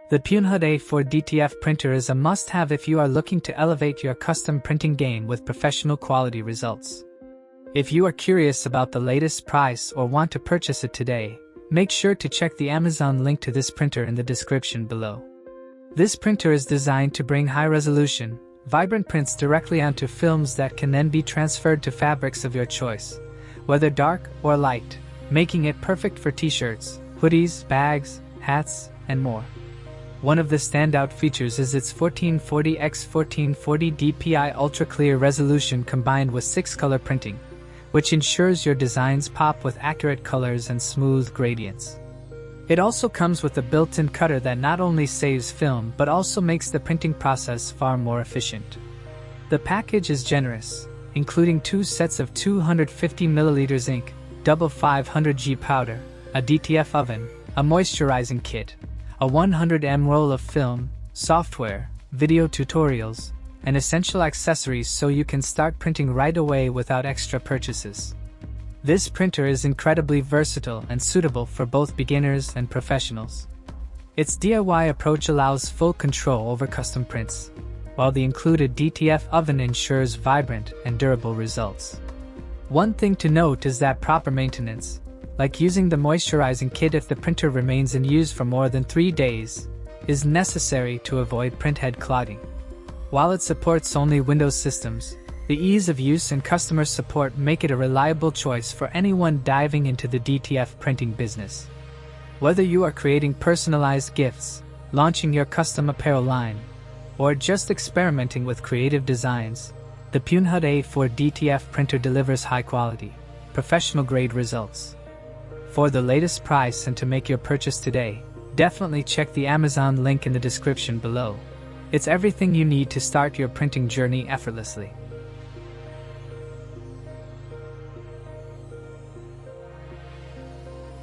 The PUNEHOD A4 DTF printer is a must-have if you are looking to elevate your custom printing game with professional quality results. If you are curious about the latest price or want to purchase it today, make sure to check the Amazon link to this printer in the description below. This printer is designed to bring high-resolution, vibrant prints directly onto films that can then be transferred to fabrics of your choice, whether dark or light, making it perfect for t-shirts, hoodies, bags, hats, and more. One of the standout features is its 1440x1440 dpi ultra-clear resolution combined with 6-color printing, which ensures your designs pop with accurate colors and smooth gradients. It also comes with a built-in cutter that not only saves film but also makes the printing process far more efficient. The package is generous, including 2 sets of 250ml ink, double 500G powder, a DTF oven, a moisturizing kit, a 100mm roll of film, software, video tutorials, and essential accessories so you can start printing right away without extra purchases. This printer is incredibly versatile and suitable for both beginners and professionals. Its DIY approach allows full control over custom prints, while the included DTF oven ensures vibrant and durable results. One thing to note is that proper maintenance, like using the moisturizing kit if the printer remains in use for more than 3 days, is necessary to avoid printhead clogging. While it supports only Windows systems, the ease of use and customer support make it a reliable choice for anyone diving into the DTF printing business. Whether you are creating personalized gifts, launching your custom apparel line, or just experimenting with creative designs, the PUNEHOD A4 DTF printer delivers high-quality, professional-grade results. For the latest price and to make your purchase today, definitely check the Amazon link in the description below. It's everything you need to start your printing journey effortlessly.